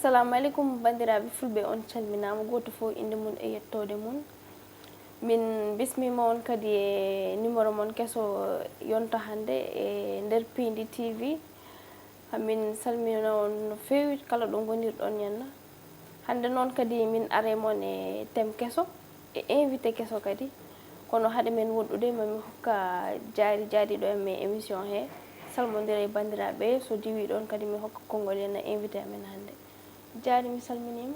assalamu alaikum bandiraɓe fulɓe, on calminama goto fof inde mum e yettode mum. Min bismima on kadi e numéro mon kesso yonta hande e nder Pindi TV. Min salmina on no fewi kala ɗo gonirɗon henna. Hande noon kadi min are mon e thème kesso e invité kesso kadi, kono haade men woɗɗude mami hokka jaari ɗo e émission he salmodira e bandiraɓe, so diwi ɗon kadi mi hokka konngol henna invité amen hande. Jaari mi salminima.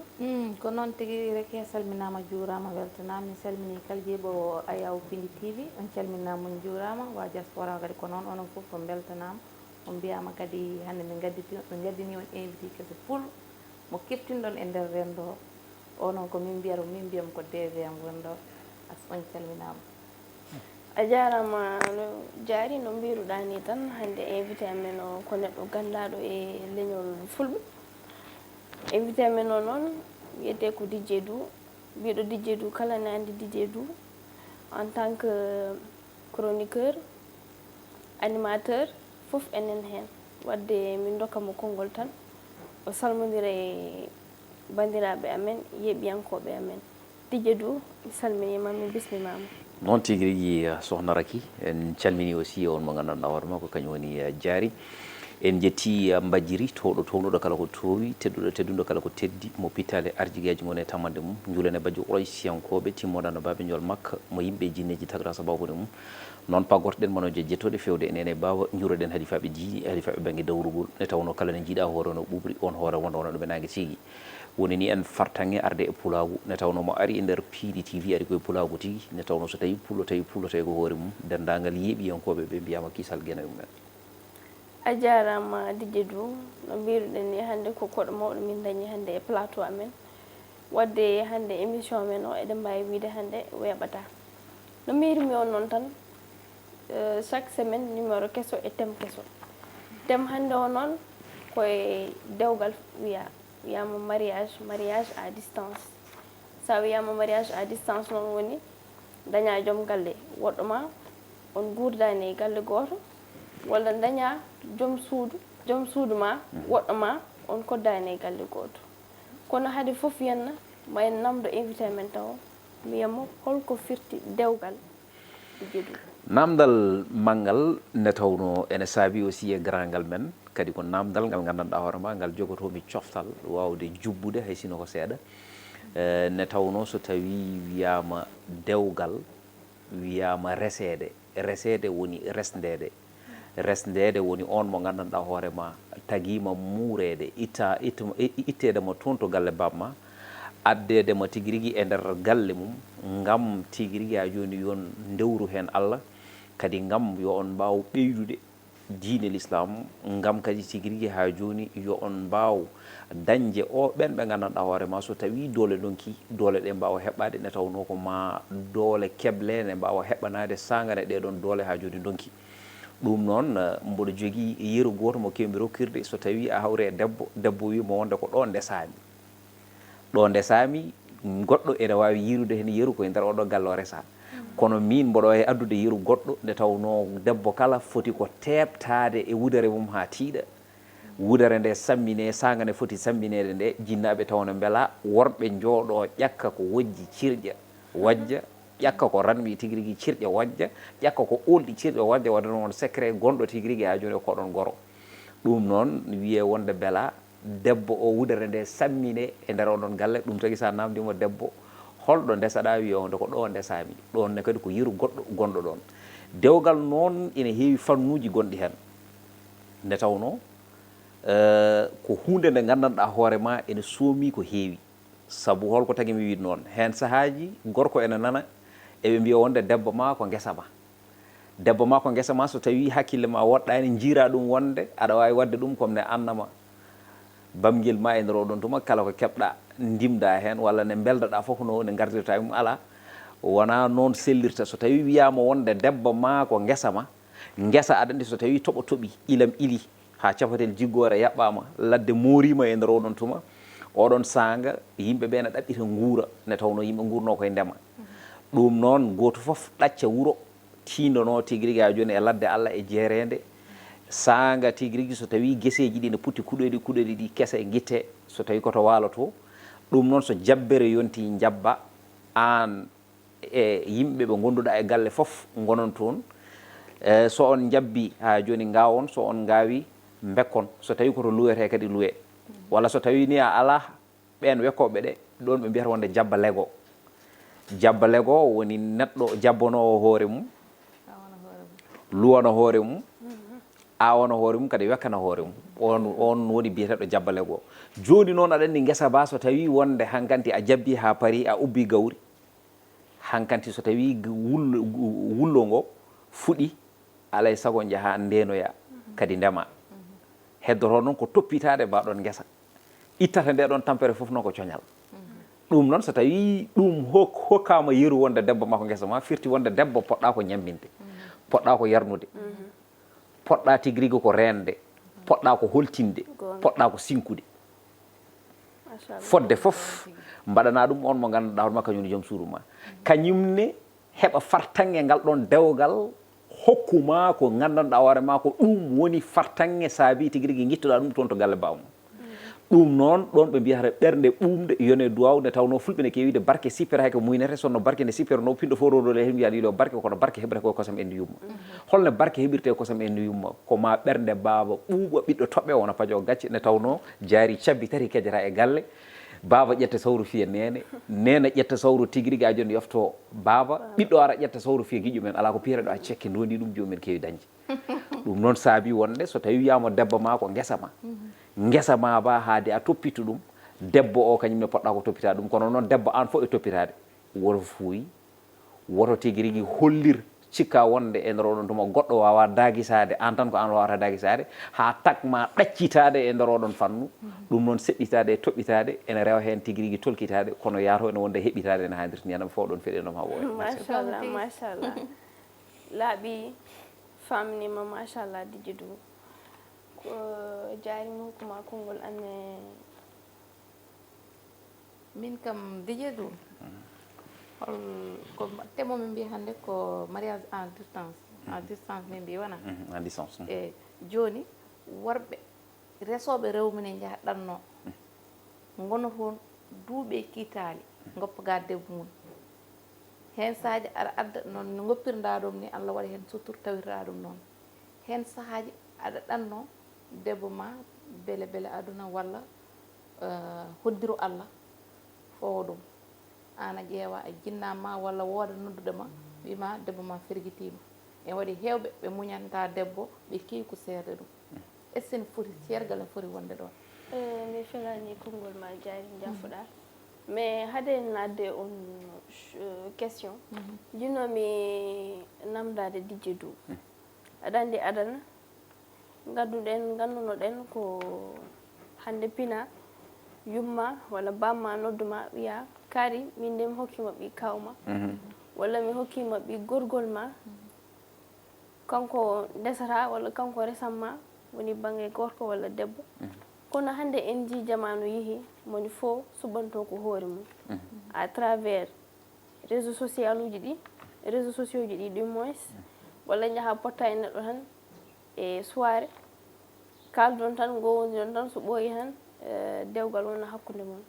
Ko noon tigi rek salminama juurama weltanama, mi salmini kala jeeɓowo Ayaw Pindi TV, on calminama on juurama wa diaspora kadi ko noon onon fof on beltanama, on mbiyama kadi hande min gaddini on invité kesso full mo keftinɗon e nder rendo o noon ko min mbiyata min mbiyam ko DVM wonɗo on calminama. A jarama no jaari no mbiruɗa ni tan, hande invité amen o ko neɗɗo gandaɗo e leñol fulɓe. Invité amen o noon wiyete ko DJ Dou, mbiɗo DJ Dou kala ne andi DJ Dou en tant que chroniqueur, animateur, fof enen hen. Wadde min dokkamo konngol tan o salmodira e bandiraɓe amen, yeɓiyankoɓe amen. DJ Dou mi salminima, mi bismimama. noon tigi rigui sohna Raky, en calmini aussi on mo gandanɗa hoorema ko kañum woni Diary. En jetti mbajjiri towɗo kala ko towi, tedduɗo kala ko teddi, mo pittale arjigueji mon e tamande mum, juulene bajjo Quraysiyankoɓe timmoɗano babe jol makka mo yimɓe jinneji tagra sababude mum. Noon pagortoɗen monoje jettoɗe fewde enen bawa juuroɗen halifaɓe diini, halifaɓe banggue dawrugol, ne tawno kala ne jiiɗa hoore no ɓuɓri on hoore wonda wona ɗum e nangue tigui. Woni ni en fartange arde e pulagu, ne tawno mo ari e nder Pindi TV ari koye pulagu tigui, ne tawno so tawi pullotawi ko hoore mum, dendagal yeeɓiyankoɓe ɓe mbiyama kisal guena mumen. A jarama DJ Dou, no mbiruɗen ni hande ko koɗo mawɗo min dañi hande e plateau amen. Wadde hande émission amen o eɗen mbawi wiide hande weeɓata. No mbirumi on noon tan, chaque semaine numéro kesso e thème kesso. Thème hande o noon koye dewgal wiyama mariage à distance. Sa wiyama mariage à distance noon woni daña joom galle woɗɗo ma, on gurdani e galle goto, walla daña joom suudu ma woɗɗo ma, on koddani e galle goto. Kono haade fof yenna ma en namdo invité men taw mi yamo holko firti dewgal jeeɗu. Namdal manggal ne tawno ene saabi aussi e garangal men kadi ko namdal ngal gandanɗa hoorema ngal jogotomi coftal wawde jubbude hay sino ko seeɗa. Ne tawno so tawi wiyama dewgal, wiyama resede woni resndede woni on mo gandanɗa hoorema taguima muurede ittedemo toon to galle bamma, addedemo tigui rigui e nder galle mum ngam tigui rigui ha joni yon dewru hen Allah, kadi ngam yo on mbaw ɓeydude diine l'islam, ngam kadi tigui rigui ha joni yo on mbaw dañde o ɓen ɓe gandanɗa hoorema so tawi doole donki doole ɗe mbawa heɓɓade, ne tawno ko ma doole keble ne mbawa heɓɓanade sagane ɗeɗon doole ha joni donki. ɗum noon mboɗo jogui yeru goto mo kewmi rokkirde, so tawi a hawre e debbo wimo wonde ko ɗo ndesami goɗɗo ene wawi yirude hen yeru koye nder oɗo galle o resa, kono min mboɗo e addude yeru goɗɗo nde tawno debbo kala foti ko tebtade e wudere mum ha tiiɗa, wudere nde sammine, sagane foti samminede nde, jinnaɓe tawno beela worɓe jooɗo ƴakka ko wojji cirƴa wajja, ƴakka ko ranmi tigui rigui cirƴa wajja, ƴakka ko olɗi cirƴa wajja, wadde noon secret gonɗo tigui rigui ha joni ko ɗon goro. ɗum noon wiye wonde beela debbo o wudere nde sammine e nder oɗon galle. ɗum tagui sa namdimo debbo holɗo ndesaɗa, wiye wonde ko ɗo ndesami, ɗon ne kadi ko yeru goɗɗo gonɗo ɗon. Dewgal noon ina heewi fannuji gonɗi hen, nde tawno ko hunde nde gandanɗa hoorema ene soomi ko heewi. Saabu holko tagui mi wiide noon, hen sahaji gorko ene nana eɓe mbiya wonde debbo ma ko guesa ma, so tawi hakkille ma woɗɗani jiira ɗum wonde aɗa wawi wadde ɗum comme ne annama bamguel ma e nder oɗon tuma, kala ko keɓɗa ndimda hen walla ne beldaɗa foof no ne gardirta mum, ala wona noon sellirta. So tawi wiyama wonde debbo ma ko guesa aɗa andi so tawi toɓo toɓi ilam ili ha capatel jiggore yaɓɓama, ladde morima e nder oɗon tuma, oɗon sanga yimɓeɓe ne ɗaɓɓita guura, ne tawno yimɓe gurno koye ndema. ɗum noon goto foof ɗacca wuuro tindono tigui rigui ha joni e ladde Allah e jeerede, sanga tigirigi so tawi geseji ɗi ne putti kuɗoɗi ɗi kesa e guitte so tawi koto waalo to ɗum noon so jabbere yonti jabba an e yimɓe ɓe gonduɗa e galle fof gonon toon so on jabbi ha joni gawon so on gawi bekkon so tawi koto luwete kadi luwe walla so tawi ni a ala ɓen wekkoɓe ɗe ɗon ɓe mbiyata wonde jabba lego woni neɗɗo jabbonowo hoore mum luwana hoore mum awana hoore mum kadi wekkana hoore mum on woni biyeteɗo jabba lego joni noon aɗa andi guesa ba so tawi wonde hankanti a jabbi ha paari a ubbi gawri hankanti so tawi wullo ngo fuɗi alay sago jaaha ndenoya kadi ndema heddoto noon ko toppitade mbaɗon guesa ittata nde ɗon tampere fof noon ko coñal ɗum noon so tawi ɗum hokkama yeru wonde debbo makko guesa ma firti wonde debbo poɗɗa ko ñamminde poɗɗa ko yarnude poɗɗa tigrigo ko rende poɗɗa ko holtinde poɗɗa ko sinkude fodde fof mbaɗana ɗum on mo ganduɗa hoɗuma kañum joom suuru ma kañumne heɓa fartange ngal ɗon dewgal hokkuma ko gandanɗa hoore ma ko ɗum woni fartange saabi tigui rigui guittoɗa ɗum toon to galle bawmum ɗum noon ɗon ɓe mbiyata ɓerde ɓumde yone duwaw nde tawno fulɓe ne kewide barke sippere hay ko muynete sonno barke nde sippere no pinɗo fororole he mbiyaɗa yiɗo barke kono barke heɓrete koye kosam endu yumma holno barke heɓirte kosam endu yumma ko ma ɓerde baba ɓuuɓa ɓiɗɗo toɓɓe wona padio gacce nde tawno jaari cabbi tati kejata e galle baba ƴetta sawru fiya nena ƴetta sawru tigui rigui a joni yofto baba ɓiɗɗo ara ƴetta sawru fiya guiƴo men ala ko piireɗo a cekke doni ɗum jomumen kewi dañde ɗum noon saabi wonde so tawi wiyama debbo ma ko guesa ma ba haade a toppito ɗum debbo o kañumne poɗɗa ko toppitade ɗum kono noon debbo an fof e toppitade woto fuuyi woto tigui rigui hollir cikka wonde e nder oɗon tuma goɗɗo wawa daguisade an tan ko an wawata daguisade ha takma ɗaccitade e nder oɗon fannu ɗum noon seɗɗitade e toɓɓitade ene rewa hen tigui rigui tolkitade kono yaato ene wonde heɓitade ene hannirta ni fof ɗon feɗenoma ha wowi machallah laaɓi famnima machallah Dj Dou ko jarimo hokkuma konngol anne min kam Dj Dou hol ko temomi mbiya hannde ko mariage en distance min mbi wona en distance e joni worɓe resoɓe rewmine jahɗanno gono toon duuɓe kiitali goppaga debbo mum hen saahaji aɗa adda noon no goppirɗa ɗum ni Allah waɗi hen sutur tawirɗa ɗum noon hen saahaji aɗa ɗanno debbo ma beele aduna walla hoddiro Allah fowo ɗum an a ƴeewa a jinnama walla wooda nodduɗoma wima debbo ma ferguitima en waɗi hewɓe ɓe muñanta debbo ɓe kewi ko seerde ɗum est ce que ne foti sergal ne foti wonde ɗon mi felani konngol ma jaari jaffuɗa mais haade nadde on question jinnomi namdade Dj Dou aɗa andi adana gandunoɗen ko hande pina yumma walla bamma nodduma wiya kaari min nde mi hokkima ɓi kawma walla mi hokkima ɓi gorgol ma kanko ndesata walla kanko resanma woni banggue gorko walla debbo kono hande en ji jamanu yeehi moni fo suɓanto ko hoore mum à travers réseau social uji ɗi réseau sociaux ji ɗi du moins walla jaaha potta e neɗɗo tan e soirée kaldon tan gowodiron tan so ɓooyi tan dewgal wona hakkude mon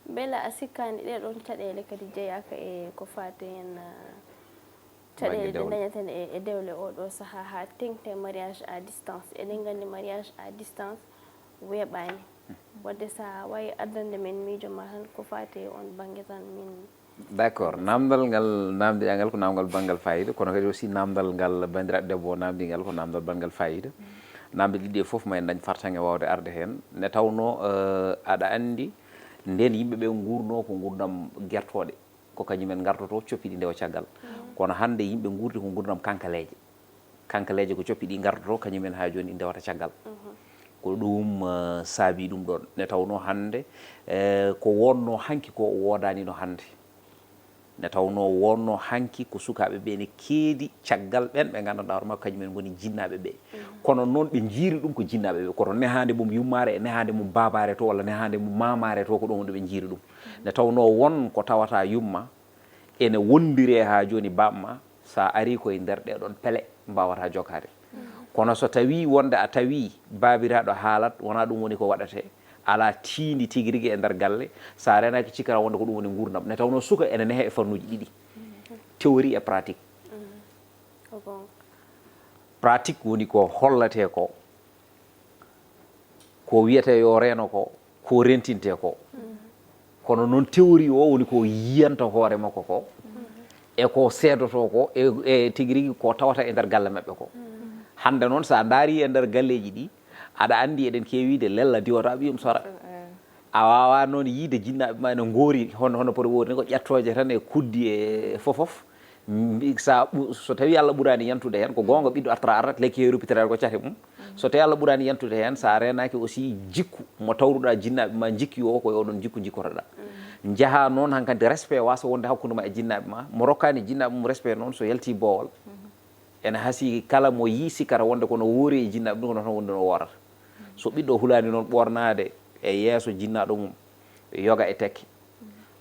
beele a sikkani ɗeɗon caɗele kadi jeeyaka e ko fate hen caɗele ɗe dañaten e dewle oɗo saaha ha tengte mariage à distance eɗen gandi mariage à distance weeɓani wadde sa wawi addande men miijo ma tan ko fate on banggue tan min d' accord namdal ngal namdiɗa ngal ko namdal banggal fayida kono kadi aussi namdal ngal bandiraɗo debbo o namdi ngal ko namdal banggal fayida namde ɗiɗi fof ma en dañ fartange wawde arde hen ne tawno aɗa andi nden yimɓeɓe gurno ko gurdam guertoɗe ko kañumen gardoto coppiɗi ndewa caggal kono hande yimɓe gurdi ko gurdam kankaleje ko coppiɗi gardoto kañumen ha joni ndewata caggal ko ɗum saabi ɗum ɗon ne tawno hande ko wonno hanki ko wodanino hande ne tawno wonno hanki ko sukaɓe ɓe ne keedi caggal ɓen ɓe gandanɗa hoore makko kañumen goni jinnaɓe ɓe kono noon ɓe jiiri ɗum ko jinnaɓe ɓe koto nehade mum yummare e nehade mum babare to walla nehade mum mamare to ko ɗum wonde ɓe jiiri ɗum ne tawno won ko tawata yumma ene wondire ha joni bamma sa ari koye nder ɗeɗon peele mbawata jokade kono so tawi wonde a tawi babiraɗo haalat wona ɗum woni ko waɗate ala tiindi tigi rigui e nder galle sa renaki cikkata wonde ko ɗum woni gurdam ne tawno suka ene nehe e fannuji ɗiɗi théorie et pratique pratique woni ko hollate ko wiyete yo reno ko rentinte ko kono noon théorie o woni ko yiyanta hoore makko ko e ko seedoto ko e tigi rigui ko tawata e nder galle mabɓe ko hande noon sa daari e nder galleji ɗi aɗa andi eɗen kewide lella diwata ɓiyum sora a wawa noon yiide jinnaɓe ma ne goori hono poti woodi ni ko ƴettoje tan e kuddi e fofof so tawi Allah ɓurani yantude hen ko gonga ɓiɗɗo artat lekki he rupitere ko cate mum so tawi Allah ɓurani yantude hen sa renaki aussi jikku mo tawruɗa jinnaɓe ma jikki o koye oɗon jikku jikkotoɗa jaaha noon hankkadi respect wasa wonde hakkude ma e jinnaɓe ma mo rokkani jinnaɓe mum respect noon so yalti boowal ene haasi kala mo yi sikkata wonde kono woori e jinnaɓe ɗum kono tan wonde no worata so ɓiɗɗo hulani noon ɓornade e yeeso jinnaɗo mum yoga e tekke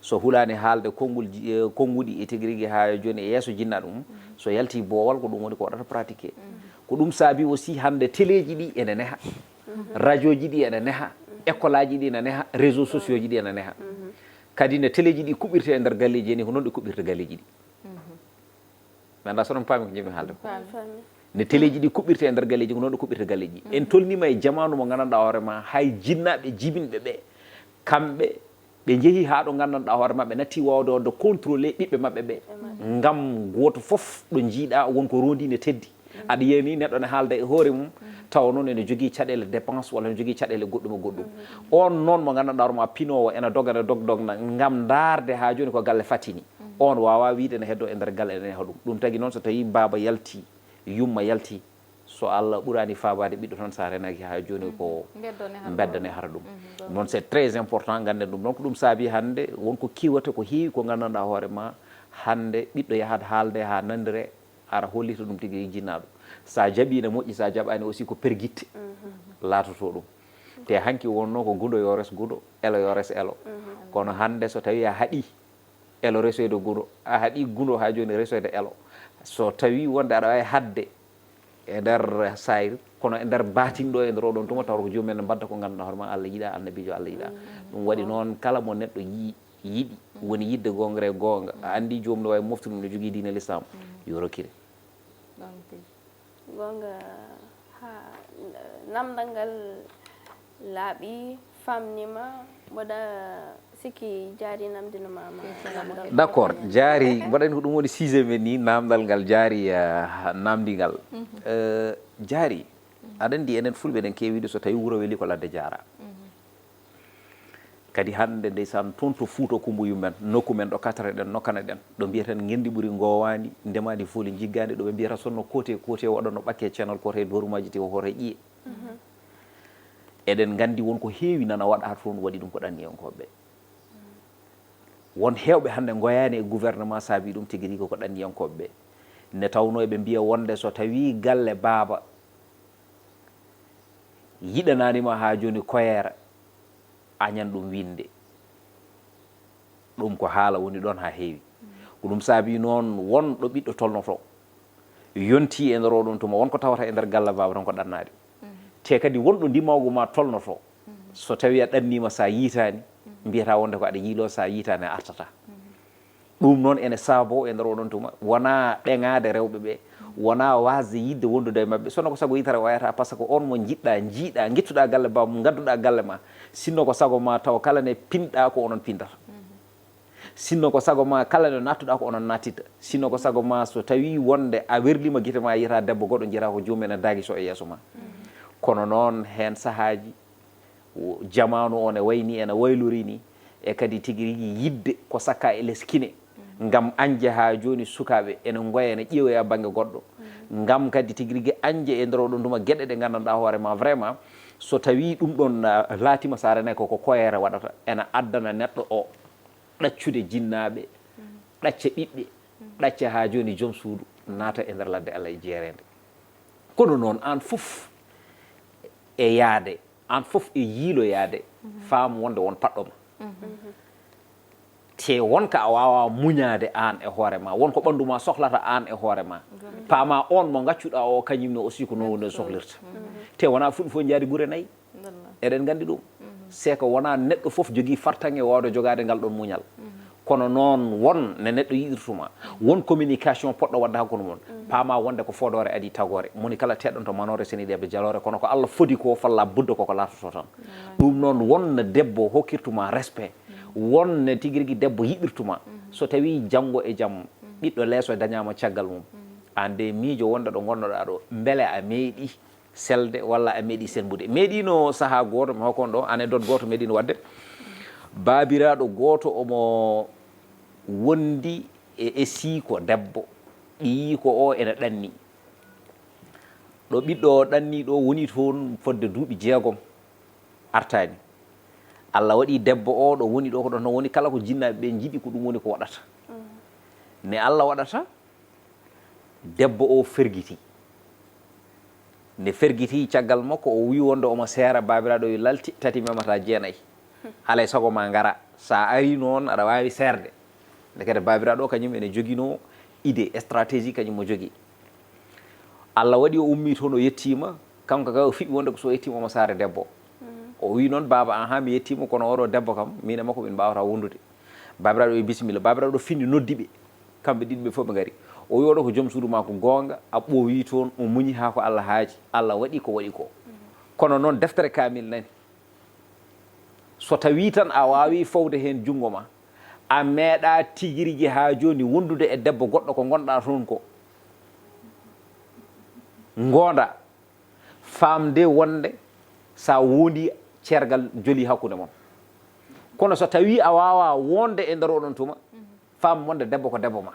so hulani haalde konnguɗi e tigi rigui ha joni e yeeso jinnaɗo mum so yalti boowal ko ɗum woni ko waɗata pratiqué ko ɗum saabi aussi hande téléji ɗi ene neha radio ji ɗi ene neha école aji ɗi ene neha réseaux sociaux ji ɗi ene neha kadi ne téléji ɗi kuɓirte e nder galleji ni ko noon ɗi kuɓirta galleji ɗi mi anda soɗon paami ko jimi haalde ko ne téléji ɗi kuɓirte e nder galleji ko noon ɗi kuɓirta galleji en tolnima e jamanu mo gandanɗa hoorema hay jinnaɓe jibinɓe ɓe kamɓe ɓe jeehi ha ɗo gandanɗa hoore mabɓe natti wawde wonde contrôlé ɓiɓɓe mabɓe ɓe ngam goto foof ɗo jiiɗa wonko rondi ne teddi aɗa yiyani neɗɗo ne haalda e hoore mum tawa noon ene jogui caɗele dépense walla ne jogui caɗele goɗɗum e goɗɗum on noon mo gandanɗa hoorema pinowo ene dogane dogdogna ngam darde ha joni ko galle fatini on wawa wiide ne heddo e nder galle ene neha ɗum tagui noon so tawi baba yalti yumma yalti so Allah ɓurani fabade ɓiɗɗo tan sa renaki ha joni ko beddane hara ɗum noon c'est très important ganden ɗum donc ɗum saabi hande wonko kiwata ko heewi ko gandanɗa hoorema hande ɓiɗɗo yahat haalde ha nandire ara hollita ɗum tigui jinnaɗo sa jaaɓi ne moƴƴi sa jaɓani aussi ko perguitte latoto ɗum te hanki wonno ko gundo yo res gundo elo yo res elo kono hande so tawi a haaɗi elo resoyde gundo a haaɗi gundo ha joni resoyde elo so tawi wonde aɗa wawi hadde e nder sayr kono e nder batinɗo e nder oɗon tuma taw ko jomumen ne mbadda ko ganduɗa hoorema Allah yiiɗa annabijo Allah yiiɗa ɗum waɗi noon kala mo neɗɗo yiiɗi woni yidde gonga e gonga a andi jomum ne wawi moftude no jogui diine l'islam yo rokkire gonga ha namdal ngal laaɓi famnima mboɗa sikki jaari namdinoma d' accord jaari mbaɗani ko ɗum woni sujet men ni namdal ngal jaari namdigal jaari aɗa andi enen fulɓe eɗen kewiɗo so tawi wuuro weeli ko ladde jaara kadi hande ndeysan toon to Fouta Kumbuyu men nokku men ɗo katare ɗen nokkane ɗen ɗo mbiyeten gendi ɓuuri gowani ndemadi fooli jiggani ɗo ɓe mbiyata sonno côté waɗano ɓakke ceenal côté dorumaji te hoore ƴiye eɗen gandi wonko heewi nana waɗa toon waɗi ɗum ko ɗanniyankoɓe won hewɓe hande goyani e gouvernement saabi ɗum tigui rigui ko ɗanniyankoɓe ne tawno eɓe mbiya wonde so tawi galle baaba yiɗananima ha joni koyera añan ɗum winde ɗum ko haala woni ɗon ha heewi ko ɗum saabi noon wonɗo ɓiɗɗo tolnoto yonti e nder oɗon tuma wonko tawata e nder galle baba tan ko ɗannade te kadi wonɗo ndimawgo ma tolnoto so tawi a ɗannima sa yiitani mbiyata wonde ko aɗa yiilo sa yiitani a artata ɗum noon ene saabo e nder oɗon tuma wona ɗeŋade rewɓe ɓe wona wasde yidde wondude e mabɓe sono ko sago yitere wayata par ce que on mo jiɗɗa jiiɗa guittuɗa galle baba mo gadduɗa galle ma sinno ko sago ma taw kala ne pinɗa ko onon pindata sinno ko sago ma kala ne nattuɗa ko onon nattita sinno ko sago ma so tawi wonde a werlima guite ma yiyata debbo goɗɗo jiita ko joomum ene daagi so e yeeso ma kono noon hen sahaji jamanu o ne wayni ene waylori ni e kadi tigui rigui yidde ko sakka e leskine ngam anje ha joni sukaɓe ene goya ene ƴeewoya banggue goɗɗo ngam kadi tigui rigui anje e nder oɗon tuma gueɗe ɗe gandanɗa hoorema vraiment so tawi ɗum ɗon laatima sa renaki koko koyere waɗata ene addana neɗɗo o ɗaccude jinnaɓe ɗacca ɓiɓɓe ɗacca ha joni joom suudu naata e nder ladde Allah e jeerede kono noon an foof e yaade an foof e yiiloyade faamu wonde won paɗɗoma te wonka a wawa muñade an e hoore ma wonko ɓandu ma sohlata an e hoore ma paama on mo gaccuɗa o kañumne aussi ko non woni sohlirta te wona fuɗɗi fof jaari ɓuure nayyi eɗen gandi ɗum c'est que wona neɗɗo foof jogui fartange wawde jogade ngal ɗon muñal kono noon won ne neɗɗo yiɗirtuma won communication poɗɗo wadde hakkude mon paama wonde ko fodore adi tagore moni kala teɗɗon to manore seni ɗeɓe jalore kono ko Allah fodi ko falla budda koko lartoto tan ɗum noon wonno debbo hokkirtuma respect wonne tigui rigui debbo yiɗirtuma so tawi janggo e jaam ɓiɗɗo leeso dañama caggal mum an de miijo wonde ɗo gonnoɗa ɗo beele a meeɗi selde walla a meeɗi selbude meeɗino saaha goto mi hokkon ɗo anecdote goto meeɗino wadde babiraɗo goto omo wondi e siiko debbo ɗi ko o ene ɗanni ɗo ɓiɗɗo ɗanni ɗo woni toon fodde duuɓi 6 artani Allah waɗi debbo o ɗo woni ɗo ko ɗon woni kala ko jinnaɓe ɓe jiiɗi ko ɗum woni ko waɗata ne Allah waɗata debbo o fergiti ne fergiti caggal makko o wi wonde omo seera babiraɗo yo lalti tati memata 9 alay sago ma ngara sa ari noon aɗa wawi serde nde kadi babiraɗo kañum ene joguino idée stratégie kañum mo jogui Allah waɗi o ummi toon o yettima kanko ka o fiɓi wonde ko so yettima omo saara debbo o wi noon baba aha mi yettima kono oɗo debbo kam min e makko min mbawata wondude babiraɗo wi bisimilla babiraɗo finni noddiɓe kamɓe ɗiɗɓe fof ɓe gaari o wi oɗo ko joom suudu ma ko gonga a ɓoowi toon o muñi ha ko Allah haaji Allah waɗi ko waɗi ko kono noon deftere kamil nani so tawi tan a wawi fawde hen jungo ma a meeɗa tiguirigui ha joni wondude e debbo goɗɗo ko gonɗa toon ko gonda famde wonde sa wondi cergal joli hakkude mon kono so tawi a wawa wonde e nder oɗon tuma fam wonde debbo ko debbo ma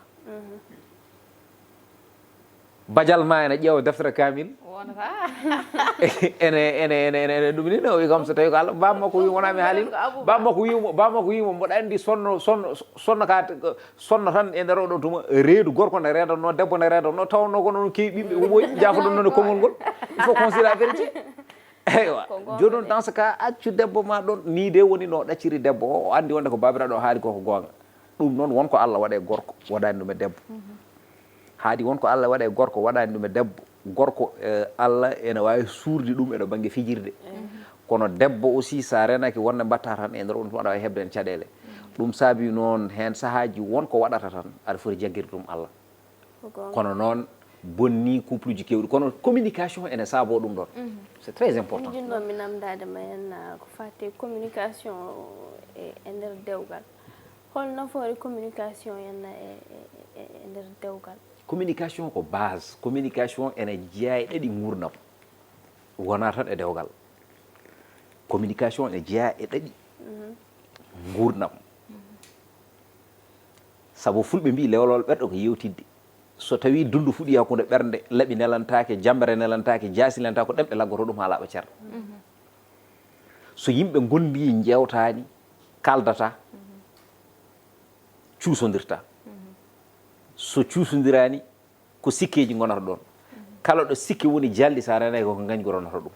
badial ma ene ƴeewa deftere kamil ene ɗum ni no wi kam so tawi ko Allah bammakko wi wona mi haalino bammakko wimo mboɗa andi sonno ka sonno tan e nder oɗon tuma reedu gorko nde reedanno debbo nde reedanno tawno ko noon kewi ɓiɓɓe huɓoyi jafoɗon noon e konngol ngol il faut considérer la vérité eywa joni noon dans ce cas accu debbo ma ɗon ni de woni no ɗacciri debbo o andi wonde ko babiraɗo haali koko gonga ɗum noon wonko Allah waɗe gorko waɗani ɗum e debbo haadi wonko Allah waɗe gorko waɗani ɗum e debbo gorko Allah ene wawi suurde ɗum eɗo banggue fijirde kono debbo aussi sa renaki wonde mbatta tan e nder on tuma aɗa wawi hebde en caɗele ɗum saabi noon hen saahaji wonko waɗata tan aɗa foti jagguirde ɗum Allah kono noon bonni couple uji kewɗi kono communication ene saabo ɗum ɗon c'est très important jinnomi namdade ma hen ko fati communication e nder dewgal hol nafoore communication henna e nder dewgal communication ko base communication ene jeeya e ɗaɗi gurdam wona tan e dewgal communication ene jeeya e ɗaɗi gurdam saabu fulɓe mbi lewlol ɓerɗo ko yewtidde so tawi dundu fuɗi hakkude ɓernde laaɓi nelantake jambere nelantake jaasi nelantake ko ɗemɗe laggoto ɗum ha laaɓa ceerno so yimɓe gondi jewtani kaldata cuusodirta so cuusodirani ko sikkeji gonata ɗon kala ɗo sikke woni jalɗi sa renaki koko gañgoronata ɗum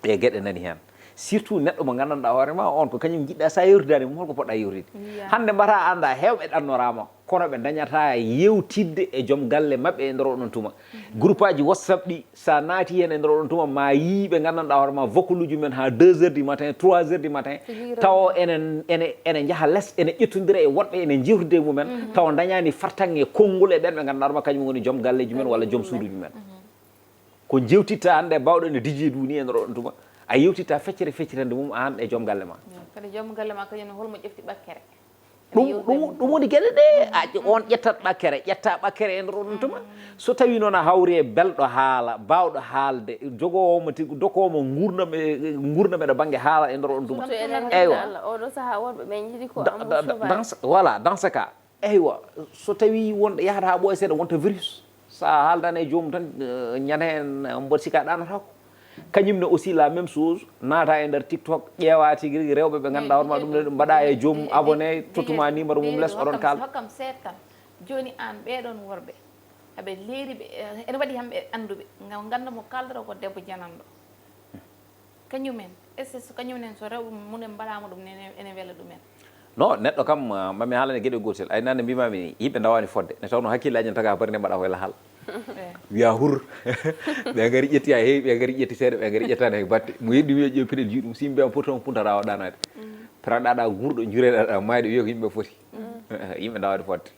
ɓe gueɗe nani hen surtout neɗɗo mo gandanɗa hoorema on ko kañum jiɗɗa sa yewtidani mum holko poɗɗa yewtide hande mbata anda hewɓe ɗannorama kono ɓe dañata yewtidde e joom galle mabɓe e nder oɗon tuma groupe aji whatsapp ɗi sa naati hen e nder oɗon tuma ma yiiɓe gandanɗa hoorema vocale uji men ha 2 heures du matin 3 heures du matin taw ene jaaha less ene ƴettodira e woɗɓe ene jewtide mumen taw dañani fartange konngol e ɓen ɓe gandanɗa hoorema kañum woni joom galleji men walla joom suuduji men ko jewtitta hande bawɗo ne dijje duni e nder oɗon tuma a yewtitta feccere feccirande mum an e joom galle ma kadi joom galle ma kañum holmo ƴefti ɓakkere ɗum woni gueɗe ɗe on ƴettat ɓakkere ƴetta ɓakkere e nder oɗon tuma so tawi noon a hawri e belɗo haala bawɗo haalde jogowomo tigui dokkowomo gurdam e banggue haala e nder oɗon tuma eywa oɗo saaha wonɓe ɓe jiiɗi ko voilà dans ce cas eywa so tawi wonɗo yahata ha ɓooya seeɗa wonta virus sa haaldani e joomum tan ñande hen mboɗo sika ɗanotako kañumne aussi la même chose naata e nder tiktok ƴeewa tigui rigui rewɓe ɓe ganduɗa hoorema ɗum mbaɗa e joomum abonné tottuma numéro mum less oɗon kalda hokkam seet tan joni an ɓeɗon worɓe aɓe leeriɓe ene waɗi hamɓe anduɓe gam ganda mo kaldata ko debbo jananɗo kañumen est ce que kañumen so rewɓe munen mbaɗama ɗum ene weela ɗumen non neɗɗo kam mami haalane gueɗe gotel ay nande mbimami yimɓe dawani fodde ne tawno hakkillaji ne taga bari nde mbaɗa koye lahal wiya hur ɓe gari ƴetti ha heewi ɓe gari ƴetti seeɗa ɓe gari ƴettani hay batte mo yeddi wiya ƴeew piɗel jiiɗum si mbiyama pourtant puntata waɗanade paraɗaɗa gurɗo jureɗaɗa mayde wiya ko yimɓe foti yimɓe dawani fodde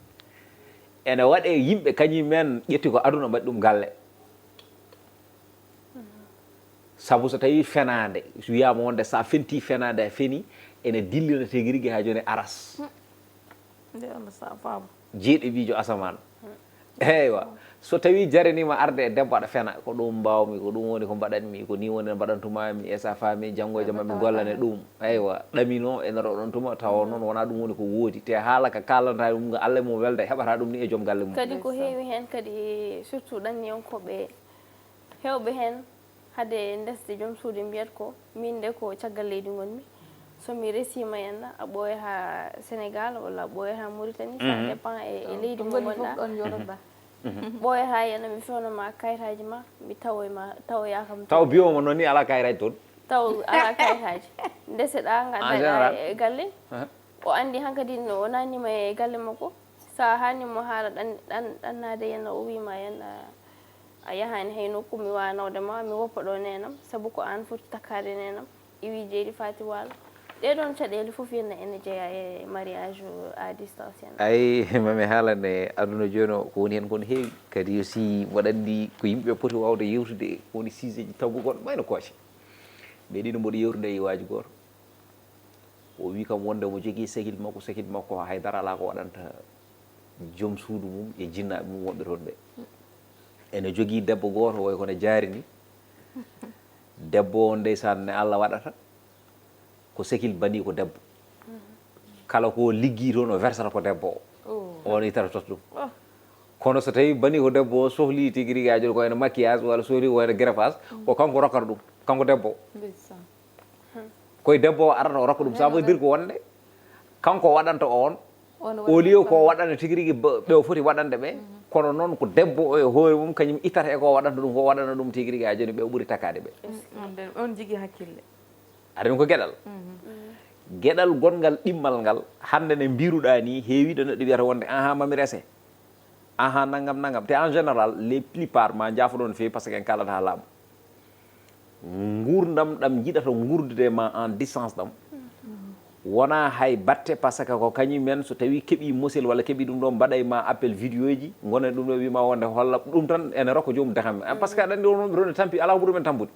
ene waɗe yimɓe kañumen ƴetti ko aduna mbaɗi ɗum galle sabu so tawi fenade wiyama wonde sa fenti fenade a feni ene dillina tegui rigui ha joni aras nde on sa faama jeeɗe wiijo asamane eywa so tawi jaranima arde e debbo aɗa fena ko ɗum mbawmi ko ɗum woni ko mbaɗanmi ko ni woni no mbaɗantumami e sa faami janggo e jaam maɓe gollane ɗum eywa ɗamino e nder oɗon tuma tawa noon wona ɗum woni ko woodi te haala ka kalanta ɗum ngo Allah mum welde heɓata ɗum ni e joom galle mum kadi ko heewi hen kadi surtout ɗanniyonkoɓe hewɓe hen hade ndesde joom suude mbiyat ko min de ko caggal leydi gonmi somi resima henna a ɓooya ha Sénégal walla a ɓooya ha Mauritanie ça dépend e leydi mo gonɗa ɗon joɗoɗa ɓooya ha henna mi fewnama kayitaji ma mi tawoyma tawoyakam taw biyoma noon ni ala kayitaji toon taw ala kayitaji ndeseɗa gaddaɗa e galle o andi hankkadi no o nanima e galle makko sa hannimo haala ɗannade henna o wima henna a yahani hay nokku mi wawa nawdema mi woppa ɗo nenam saabu ko an foti takkade nenam iwi jeeɗi fati walo ɗeɗon caɗele foof henna ene jeeya e mariage à distance henna ay mami haalane aduna joni o ko woni hen kono heewi kadi aussi waɗandi ko yimɓeɓe poti wawde yewtude ko woni sujet ji taggu goɗɗo mayno kooce ɓeɗino mboɗo yewtude e yiwaji goto o wi kam wonde mo jogui sehil makko haydara ala ko waɗanta joom suudu mum e jinnaɓe mum wonɓe toon ɓe ene jogui debbo goto woy kono jaari ni debbo o ndeysan ne Allah waɗata ko sehil bani ko debbo kala ko liggi toon o versata ko debbo o on itata tot ɗum kono so tawi bani ko debbo o sohli tigui rigui ajoɗo ko wayno maquillage walla sohli ko wayno greffage ko kanko rokkata ɗum kanko debbo o koye debbo o arata o rokka ɗum ça veut dire ko wonde kanko waɗanta on au lieu ko waɗande tigui rigui ɓe o foti waɗande ɓe kono noon ko debbo o e hoore mum kañum ittata e ko waɗanta ɗum ko waɗana ɗum tigui rigui ha joni ɓe o ɓuuri takkade ɓe on jigui hakkille aɗa ko gueɗal gueɗal gongal ɗimmal ngal hande ne mbiruɗa ni heewiɗo neɗɗo wiyata wonde aha mami rese aha naggam te en général les plupart ma jafoɗon feewi par ce que en kalata ha laaɓa gurdam ɗam jiɗata gurdude ma en distance ɗam wona hay batte par ce que ko kañumen so tawi keeɓi mosel walla keeɓi ɗum ɗo mbaɗay ma appel vidéo ji gonen ɗum ɗo wima wonde holla ɗum tan ene rokka joomum deham par ce que aɗa andi on ronde tampi ala ɓuuri men tampude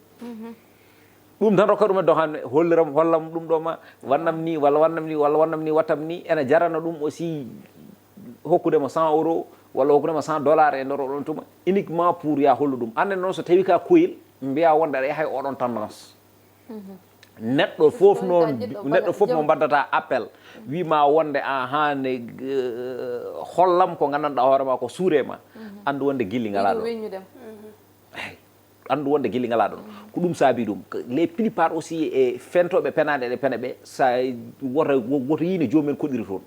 ɗum tan rokka ɗum e dohan holliram hollam ɗum ɗo ma wannam ni walla wannam ni walla wannam ni wattam ni ene jarana ɗum aussi hokkudema 100 € walla hokkudema 100 $ e nder oɗon tuma uniquement pour ya hollu ɗum anden noon so tawi ka koyel mbiya wonde aɗa yahay oɗon tendance neɗɗo fof noon neɗɗo fof mo mbaddata appel wima wonde hane hollam ko gandanɗa hoorema ko suure ma andu wonde guilli ngala ɗon andu wonde guilli ngala ɗon ko ɗum saabi ɗum les plupart aussi e fentoɓe penade ɗe pene ɓe sa woto yiine jomumen koɗiri toon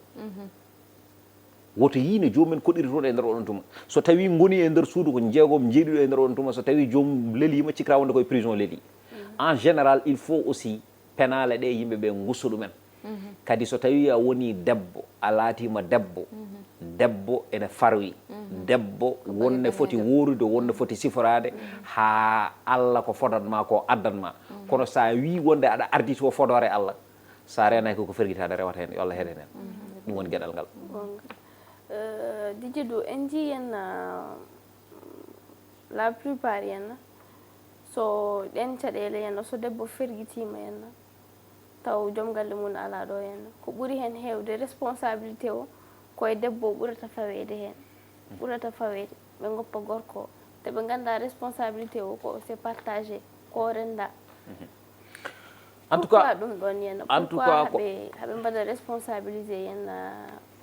woto yiine jomumen koɗiri toon e nder oɗon tuma so tawi goni e nder suudu ko jeegom jeeɗiɗo e nder oɗon tuma so tawi joomum lelima cikkata wonde koye prison leeli en général il faut aussi penale ɗe yimɓeɓe gussa ɗumen kadi so tawi a woni debbo a laatima debbo debbo ene farwi debbo wonne foti worude wonne foti siforade ha Allah ko fodatma ko addanma kono sa wi wonde aɗa ardi to fodore Allah sa renaki koko ferguitade rewata hen yo Allah heɗen hen ɗum woni gueɗal ngal Didjidou en ji henna la plupart henna so ɗen caɗele henna so debbo ferguitima henna taw joom galle mum ala ɗo henna ko ɓuuri hen hewde responsabilité o koye debbo ɓurata fawede hen ɓurata fawede ɓe goppa gorko te ɓe ganda responsabilité o ko c'est partagé ko renda en tout cas ɗum ɗon henna pourquoi haɓe mbaɗa responsabilisé henna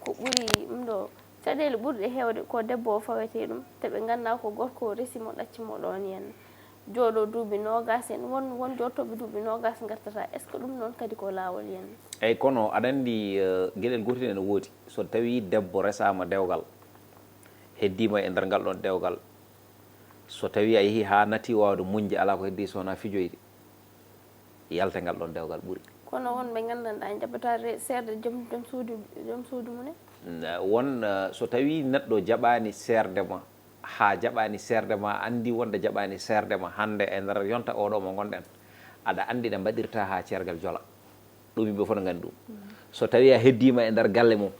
ko ɓuuri ɗum ɗo caɗele ɓurɗe hewde ko debbo o fawete ɗum te ɓe ganda ko gorko o resimo ɗaccimo ɗon henna jooɗo duuɓi nogas en won jottoɓe duuɓi nogas gartata est ce que ɗum noon kadi ko laawol henna eyyi kono aɗa andi gueɗel gotel ene woodi so tawi debbo resama dewgal heddima e nder ngal ɗon dewgal so tawi a yeehi ha natti wawde muñde ala ko heddi sowona fijoyde yalte ngal ɗon dewgal ɓuuri kono wonɓe nganndanɗaa jaɓataa seerde jom suudu mum won so tawi neɗɗo jaɓaani seerde ma haa jaɓaani seerde ma anndi wonde jaɓaani seerde ma hannde e ndeer yonta oɗo mo gonɗen aɗa anndi ɗe mbaɗirta haa ceergal jola ɗum yimɓe fof no nganndi ɗum so tawi a heddiima e ndeer galle mum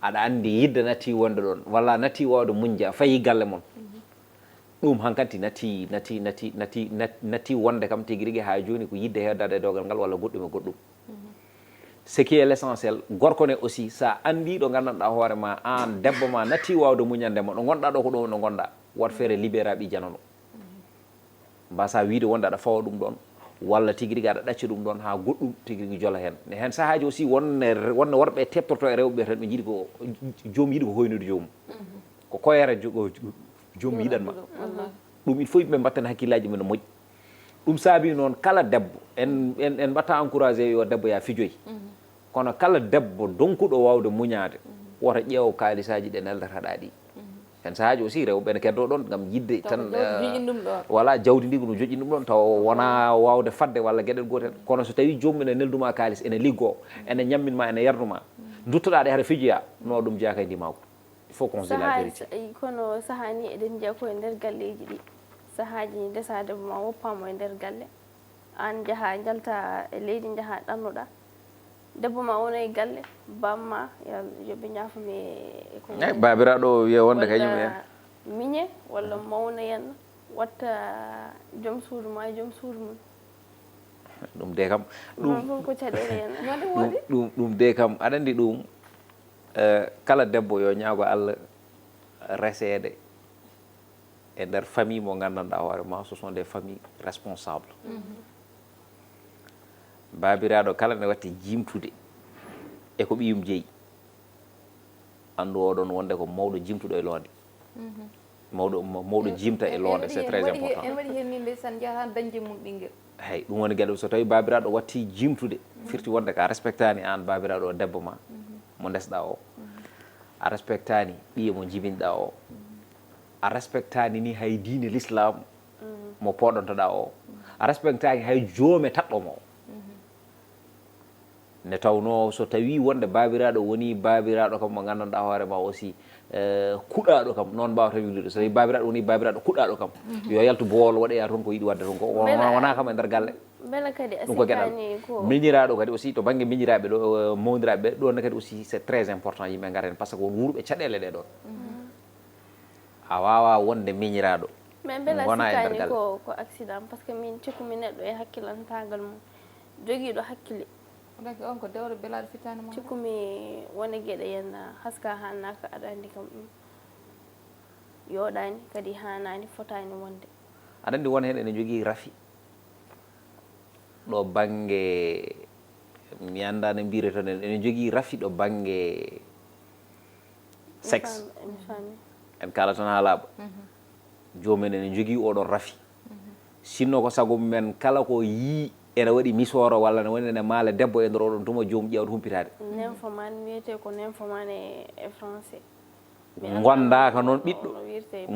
aɗa anndi yidde natti wonde ɗon walla natti wawde muñde a fayi galle mum ɗum hankanti natti wonde kam tigi rigui ha joni ko yidde heddade e dowgal ngal walla goɗɗum e goɗɗum ce qui est l' essentiel gorko ne aussi sa andi ɗo gandanɗa hoore ma an debbo ma natti wawde muñandema ɗo gonɗa ɗo ko ɗum ɗo gonɗa wat feere libéra ɓi janano mbasa wiide wonde aɗa fawa ɗum ɗon walla tigi rigui aɗa ɗacca ɗum ɗon ha goɗɗum tigi rigui jola hen ne hen sahaji aussi wonne worɓe teptorto e rewɓe tan ɓe jiiɗi ko joomum yiiɗi ko hoynude joomum ko koyere joomum yiɗanma ɗum il faut yimɓe mbatten hakkillaji men no moƴƴi ɗum saabi noon kala debbo en mbatta encouragé yo debbo ya fijoy kono kala debbo donkuɗo wawde muñade woto ƴeew kaalisaji ɗe neldataɗa ɗi hen sahaji aussi rewɓe ne keddo ɗon gam yidde tan voilà jawdi ndi ko ɗum joƴƴini ɗum ɗon taw wona wawde fadde walla gueɗel gotel kono so tawi joomum ene nelduma kaalis ene liggo ene ñamminma ene yerduma duttoɗa ɗe haɗa fijoya no ɗum jeeya kay ndimako il faut qu'on se dise la vérité kono sahani eɗen jiiya koye nder galleji ɗi sahaji desade ma woppamo e nder galle an jaaha jalta e leydi jaaha ɗannoɗa debbo ma wona e galle bamma yoɓe ñafami eko babiraɗo wiya wonde kañum miñe walla mawna henna watta joom suudu ma e joom suudu mum ɗum de kam ɗum ko caɗele henna ɗum de kam aɗa andi ɗum kala debbo yo ñaago Allah resede e nder famille mo gandanɗa hoore ma ce sont des familles responsables babiraɗo kala ne watti jimtude eko ɓiyum jeeyi andu oɗon wonde ko mawɗo jimtuɗo e loonde mawɗo jimta e loonde c'est très important en waɗi hen ni ndeysan jaha dañde mum ɓinguel hay ɗum woni gueɗe so tawi babiraɗo watti jimtude firti wonde ka respectani an babiraɗo debbo ma mo ndesɗa o a respectani ɓiye mo jibinɗa o a respectani ni hay diine l'islam mo poɗontoɗa o a respectani hay joome taɓɓomo o nde tawno so tawi wonde babiraɗo woni babiraɗo kam mo gandanɗa hoore ma aussi kuɗaɗo kam noon mbawata wilude so tawi babiraɗo woni babiraɗo kuɗaɗo kam yo yaltu boolo waɗoya toon ko yiiɗi wadde toon ko wona kam e nder galle beele kadi ɗum ko gueɗal miñiraɗo kadi aussi to banggue miñiraɓe ɗo mawdiraɓe ɗon kadi aussi c'est très important yimɓe garen par ce que won wurɓe caɗele ɗe ɗon a wawa wonde miñiraɗo mais beele sikani ko accident par ce que min cikkumi neɗɗo e hakkillantagal mum joguiɗo hakkille donc on ko dewre belaɗo fitani mo cikkumi wona gueɗe henna haska hannaka aɗa andi kam ɗum yoɗani kadi hanani fotani wonde aɗa andi won hen ene jogui rafi ɗo banggue mi anda no mbire toon ene jogui rafi ɗo banggue sexe en kala tan ha laaɓa jomumen ene jogui oɗon rafi sinno ko sago men kala ko yii ene waɗi misoro walla ne woni ene maale debbo e nder oɗon tuma jomum ƴewde humpitade nymphomane wiyete ko nymphomane e français gondaka noon ɓiɗɗo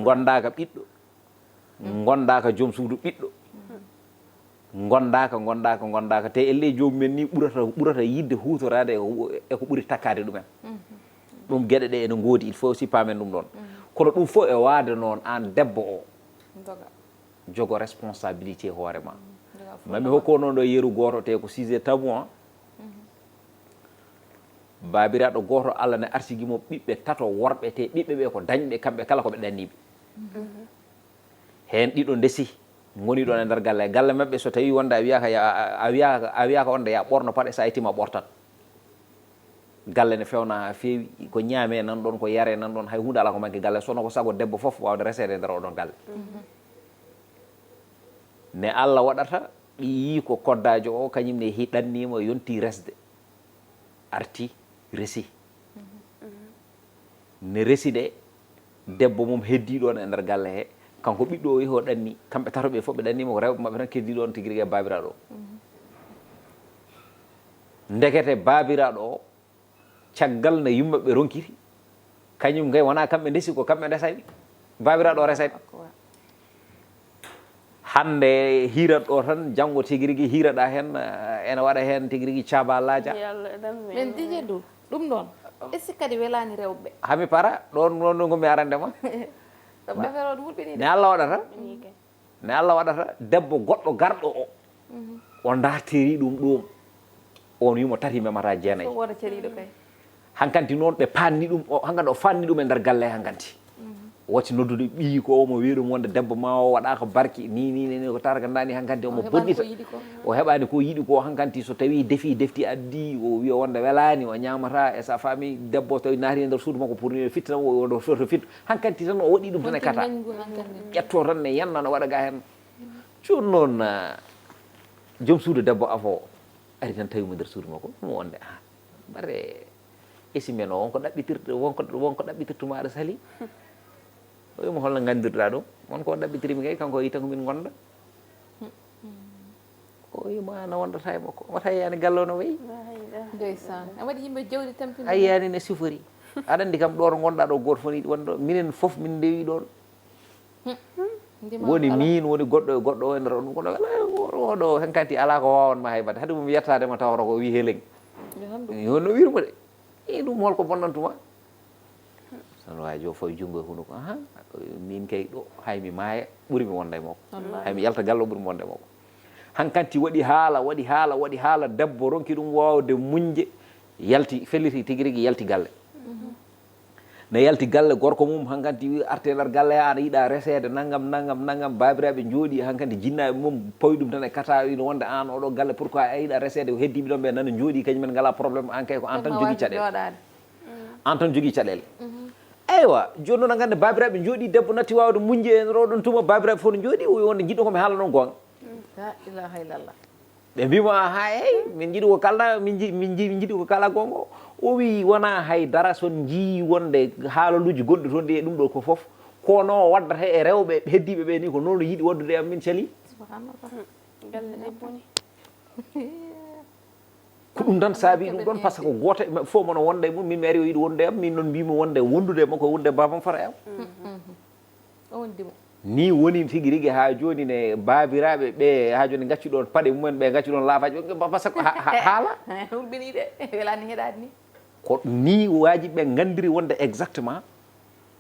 gondaka ɓiɗɗo gondaka joom suudu ɓiɗɗo gondaka te elle jomumen ni ɓurata yidde hutorade eko ɓuuri takkade ɗumen ɗum gueɗe ɗe ene goodi il faut aussi pamen ɗum ɗon kono ɗum fof e waade noon an debbo o jogo responsabilité hoore ma mami hokko noon ɗo yeru goto te ko sujet tabou babiraɗo goto Allah ne artiguimo ɓiɓɓe tato worɓe te ɓiɓɓe ɓe ko dañɓe kamɓe kala koɓe ɗanniɓe hen ɗiɗo ndesi goni ɗon e nder galle mabɓe so tawi wonde a wiyaka wonde ya ɓorno paɗe sa yettima ɓortat galle ne fewna ha fewi ko ñaame nan ɗon ko yare nan ɗon hay hunde ala ko manque galle sono ko sago debbo foof wawde resede e nder oɗon galle ne Allah waɗata ɗi yi ko koddajo o kañumne hiɗannima yonti resde arti resi ne resi de debbo mum heddi ɗon e nder galle he kanko ɓiɗɗo o yehi o ɗanni kamɓe tato ɓe fof ɓe ɗannima ko rewɓe mabɓe tan keddi ɗon tigui rigui e babiraɗo o ndekete babiraɗo o caggal no yummaɓe ronkiri kañum ngay wona kamɓe ndesi ko kamɓe ndesayɓe babiraɗo o resayɓe hande hirat ɗo tan janngo tigi rigui hiraɗa hen ene waɗa hen tigi rigui caballaja men dije du ɗum ɗon est ce que kadi welani rewɓe hami para ɗon ɗon gomi arandema sabu affaire o ɗum wurɓini ne Allah waɗata ne Allah waɗata debbo goɗɗo garɗo o dartiri ɗum ɗum on wimo tati memata jeenayyi so woda cariɗo kay hankanti noon ɓe panni ɗum hankkadi o fanni ɗum e nder galle hankanti wati noddude ɓii ko omo wiɗum wonde debbo ma o waɗaka barki ni ko targa dani hankanti omo boɗɗita o heɓani ko yiɗi ko hankanti so tawi defi defti addi o wiya wonde welani o ñamata e sa fami debbo tawi naati e nder suudu makko pour fittanamo o soto fitto hankanti tan o waɗi ɗum tan e kata ƴetto tan ne yanna no waɗa ga hen joni noon joom suudu debbo afo ari tan tawimo nder suudu makko ɗum wonde bare esimen o wonko ɗaɓɓitirɗo wonko ɗaɓɓitirtuma aɗa sali o wimo holno gandirɗa ɗum wonko ɗaɓɓitirimi kay kanko yi tan ko min gonɗa o wima no wondata e makko wata yani gallo no wayi ndeysan a waɗi yimɓe jawdi tampini a yiyani ne sifori aɗa andi kam ɗo to gonɗa ɗo goto foni wonɗo minen foof min ndewi ɗon woni min woni goɗɗo e goɗɗo o e nder ɗum kono oɗo hankanti ala ko wawanma haybade haade mum yettadema tawata ko wi heelengi no wirmo de ɗum holko bonnantuma sono waji o fawi junggo e huno ko min kay ɗo haymi maaya ɓuurimi wonde e makko haymi yalta gallo ɓuurimi wonde e makko hankanti waɗi haala debbo ronki ɗum wawde muñde yalti felliti tigui rigui yalti galle ne yalti galle gorko mum hankanti wi arte nder galle aɗa yiiɗa resede naggam babiraɓe jooɗi hankanti jinnaɓe mum pawi ɗum tan e kata wino wonde an oɗo galle pourquoi a yiiɗa resede heddiɓe ɗon ɓe nana jooɗi kañumen ngala probléme an kay ko an tan jogui caɗele an tan jogui caɗele eywa joni noon a gande babiraɓe jooɗi debbo natti wawde muñde e oɗon tuma babiraɓe fof no jooɗi o wonde jiɗɗo komi haala noon gonga la ilaha illallah ɓe mbima ha eyyi min jiiɗi ko kalɗa min jiiɗi ko kala gonga o wi wona haydara son jii wonde haalaluji gonɗi toon ɗi e ɗum ɗo ko foof kono waddata e rewɓe heddiɓe ɓe ni ko noon yiiɗi waddude am min cali galle ɗe boni ko ɗum tan saabi ɗum ɗon par ce que ko goto fof mono wonde e mum min mi ari o yiiɗi wonde am min noon mbimo wonde wondude makko wonde babam fara am o wondimo ni woni tigui rigui ha joni ne babiraɓe ɓe ha joni gacci ɗon paɗe mumen ɓe gacci ɗon laafaji par ce que haala wurɓini de welani heɗade ni ko ni wajiɓe ɓe gandiri wonde exactement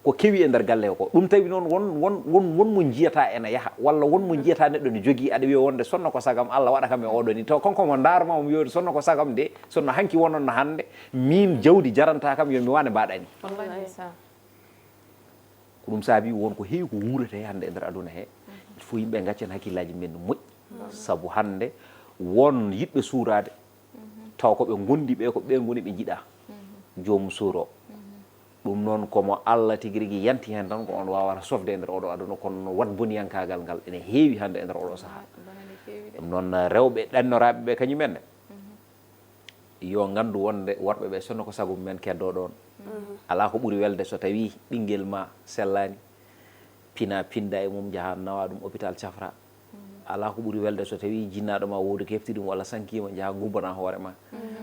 ko kewi e nder galle ko ɗum tawi noon won mo jiyata ene yaaha walla won mo jiyata neɗɗo ne jogui aɗa wiya wonde sonno ko sagam Allah waɗa kam e oɗo ni taw konko mo darma mo wiide sonno ko sagam de sonno hanki wononno hande min jawdi jaranta kam yomi wane mbaɗani ko ɗum saabi wonko heewi ko wurete hande e nder aduna he il faut yimɓe gaccen hakkillaji men moƴƴi saabu hande won yiɗɓe suurade taw koɓe gondi ɓe ko ɓe goni ɓe jiiɗa jomum suuro ɗum noon komo Allah tigui rigui yanti hen tan ko on wawata sofde e nder oɗo aduna kono wat boniyankagal ngal ene heewi hande e nder oɗo saaha ɗum noon rewɓe ɗannoraɓe ɓe kañumenne yo gandu wonde worɓe ɓe sonno ko sago mumen keddo ɗon ala ko ɓuuri welde so tawi ɓinguel ma sellani pinda e mum jaaha nawa ɗum hôpital Thiafra ala ko ɓuuri welde so tawi jinnaɗo ma wodi ko hefti ɗum walla sankima jaaha gubbana hoore ma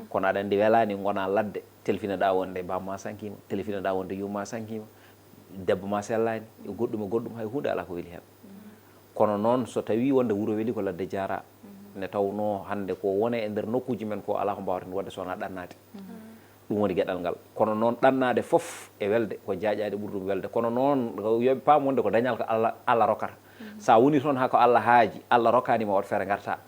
kono aɗa andi welani gona ladde telfinaɗa wonde bamma sankima telfinaɗa wonde yumma sankima debbo ma sellani e goɗɗum hay hunde ala ko weeli hen kono noon so tawi wonde wuuro weeli ko ladde jaara ne tawno hande ko wone e nder nokkuji men ko ala ko mbawten wadde sowona ɗannade ɗum woni gueɗal ngal kono noon ɗannade foof e welde ko jaaƴade ɓuuri ɗum welde kono noon yoɓe paam wonde ko dañal ko Allah rokkata sa woni toon ha ko Allah haaji Allah rokkanima wat feere garta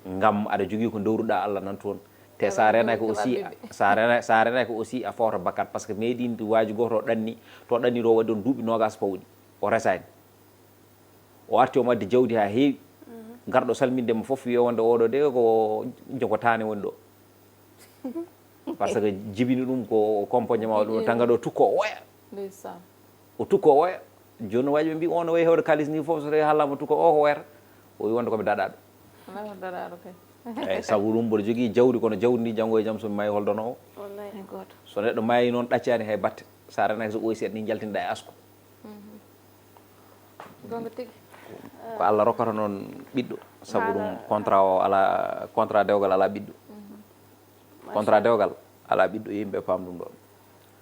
ngam aɗa jogui ko dowruɗa Allah nan toon te sa renay ko aussi sa renay ko aussi a fawta bakkat par ce que meeɗin waji goto ɗanni to ɗanni ɗo waɗi on duuɓi nogas pawɗi o resani o arti o madde jawdi ha heewi garɗo salmindemo foof wiya wonde oɗo de ko jogotane woni ɗo par ce que jibini ɗum ko accompagnement ɗum tanga ɗo tukko o woya o tukko o woya joni waji ɓe mbi on wayi hewde kalis ni foof so tawi haalama tukko o ko woyata o wi wonde koɓe daɗaɗo eyyi saabu ɗum mboɗo jogui jawdi kono jawdi ndi janggo e jaam somi maayi holdono o so neɗɗo maayi noon ɗaccani hay batte sa renaki so ɓooyi seeɗa ni jaltinɗa e asku ko Allah rokkata noon ɓiɗɗo saabu ɗum contrat o ala contrat dewgal ala ɓiɗɗo contrat dewgal ala ɓiɗɗo yimɓe paam ɗum ɗon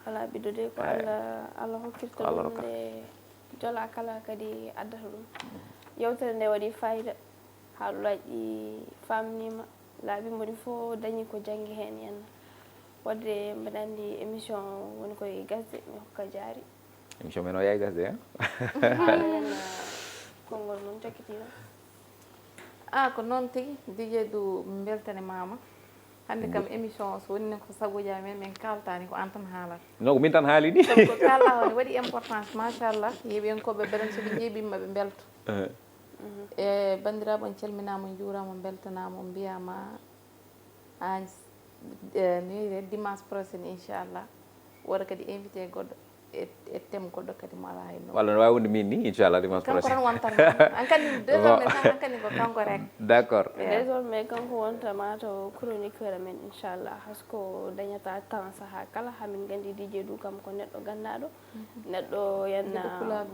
ala ɓiɗɗo de ko Allah hokkirta ɗum nde jola kala kadi addata ɗum yewtere nde waɗi fayida haalullaji ɗi famnima laaɓi moni fof dañi ko janggi hen henna wadde mbeɗa andi émission woni koye gasde mi hokka jaari émission men o yayi gasde hen henna konngol mum cakkitiɗo ko noon tigi DJ du min beltanimama hande kam émission o so woni ko sagoji amen min kaltani ko an tan haalata non ko min tan haali ni ko kalɗa o ne waɗi importance machallah yeeɓen koɓe beɗen soɓe jeeɓima ɓe belto e bandiraɓe on calminama juurama beltanama on mbiyama an ni dimanche prochaine inchallah woɗa kadi invité goɗɗo e thème goɗɗo kadi mo ala hen walla no wawi wonde min ni inchallah dimanche kanko prochain tan wontata an kadi désormais tan an kadi ko kanko rek d' accord désormais kanko wonta mataw chroniqueur amen inchallah hasko dañata temps saaha kala hamin gandi DJ du kam ko neɗɗo gannaɗo neɗɗo yenna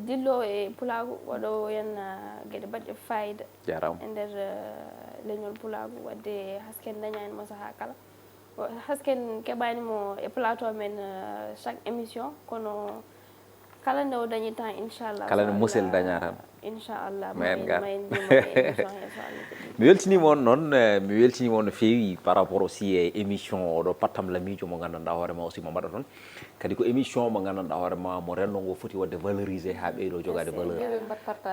dillo e pulagu waɗo yenna gueɗe baɗɗe fayida jarama e nder leñol pulagu wadde hasken dañani mo saaha kala hasken keɓanimo e plateau men chaque émission kono kala nde o dañi temps inchallah kala no musel daña tan inchallah mayen gar émission he so Allah mi weltinima on noon mi weltinima on no feewi par rapport aussi e émission oɗo pattam lamijo mo gandanɗa hoorema aussi mo mbaɗa toon kadi ko émission mo gandanɗa hoorema mo renndo ngo foti wadde valorisé ha ɓeyɗo jogade valeur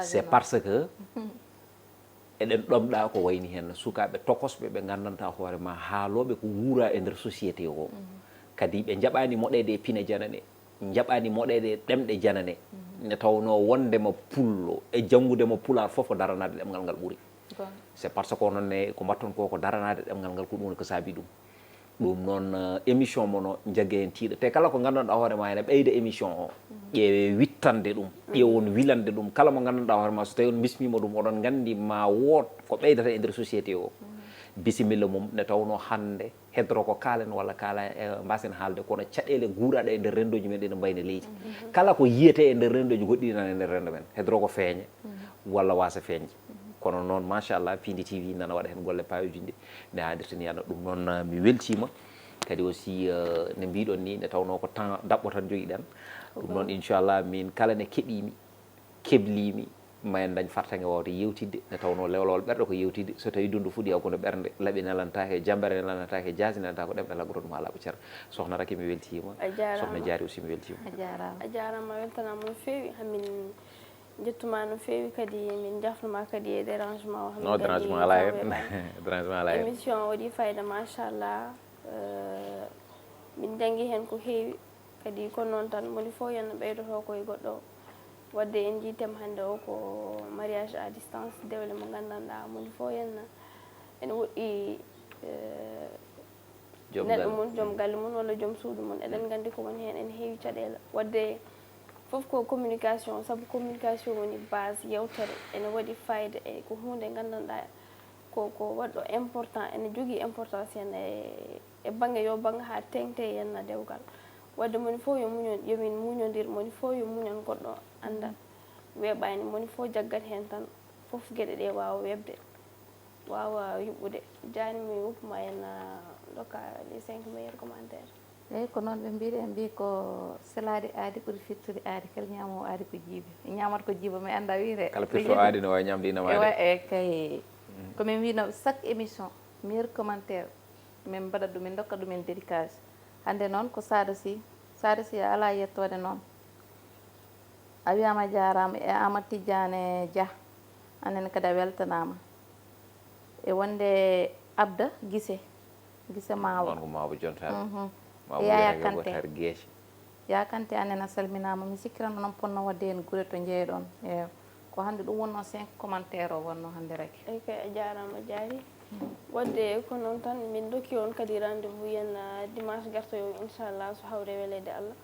c'est parce que eɗen ɗomɗa ko wayni hen sukaɓe tokosɓe ɓe gandanta hoorema haaloɓe ko wuura e nder société o kadi ɓe jaɓani moɗede e pine janane jaɓani moɗede ɗemɗe janane nde tawno wondema pullo e janggudema pular foof ko daranade ɗemgal ngal ɓuuri c'est parce que ononne ko mbatton ko daranade ɗemgal ngal ko ɗum woni ko saabi ɗum ɗum noon émission mono jagge hen tiiɗa te kala ko gandanɗa hoorema ene ɓeyda émission o ƴeewe wittande ɗum ƴeewon wilande ɗum kala mo gandanɗa hoorema so tawi on bismima ɗum oɗon gandi ma woot ko ɓeydata e nder société o bisimilla mum nde tawno hande hedoro ko kaalen walla kaala mbasen haalde kono caɗele guuraɗe e nder rendoji men ɗene mbayne leydi kala ko yiyete e nder rendoji goɗɗi nan e nder rendo men hedoro ko feeña walla wasa feeñde kono noon machallah Pindi TV nana waɗa hen golle pawuji ɗi nde haadirta ni ana ɗum noon mi weltima kadi aussi ne mbiɗon ni nde tawno ko temps daɓɓo tan joguiɗen ɗum noon inchallah min kala ne keeɓimi keblimi ma en dañ fartange wawde yewtidde nde tawno lewlowol ɓerɗe ko yewtidde so tawi dundu fuɗi hakkude ɓernde laaɓi nelantake jambere nelanatake jaasi nelantake ko ɗemɗe laggoto ɗum ha laaɓa ceer sokhna Raky mi weltima sokhna Diary aussi mi weltima a jarama weltanama no fewi hamin jettuma no fewi kadi min jafnuma kadi e dérangement o non dérangement ala hen dérangement ala hen émission o waɗi fayida machallah min janggi hen ko heewi kadi ko noon tan moni fof yenno ɓeydoto koye goɗɗo o wadde en jiitem hande o ko mariage à distance dewle mo gandanɗa moni fof henna ene woɗɗi neɗɗo mum joom galle mum walla joom suudu mum eɗen gandi ko woni hen ene heewi caɗele wadde fof ko communication saabu communication woni base yewtere ene waɗi fayida e ko hunde gandanɗa ko waɗɗo important ene jogui importance hen e banggue yo banggue ha tengte henna dewgal wadde moni fof yo muñon yomin muñodir moni fof yo muñon goɗɗo anda weeɓani moni fof jaggat hen tan fof gueɗe ɗe wawa webde wawa yuɓɓude jani mi wuppuma henna dokka les 5 meilleurs commentaires eyyi ko noon ɓe mbiɗi en mbi ko selade aadi ɓuuri firtude aadi kala ñamowo aadi ko jiibi ñamata ko jiiba mi anda wiire kala firto aadi no wawi ñamde inamade e kay komin wino chaque émission meilleur commentaire min mbaɗat ɗum min dokka ɗumen dédicace hande noon ko Sada Sy a ala yettode noon a wiyama jarama e Amadou Tidiane Dia annene kadi a weltanama e wonde Abda Guissé Mawo on ko Mawo jontaɗo ya Kanté annen a salminama mi sikkirano noon ponno wadde hen guure to jeeyɗon e ko hande ɗum wonno 5 commentaire o wonno hande Raky eyi kay a jarama Diary wadde ko noon tan min dokki on kadi rendez-vous yen dimanche gartoyo inchallah so hawre welede Allah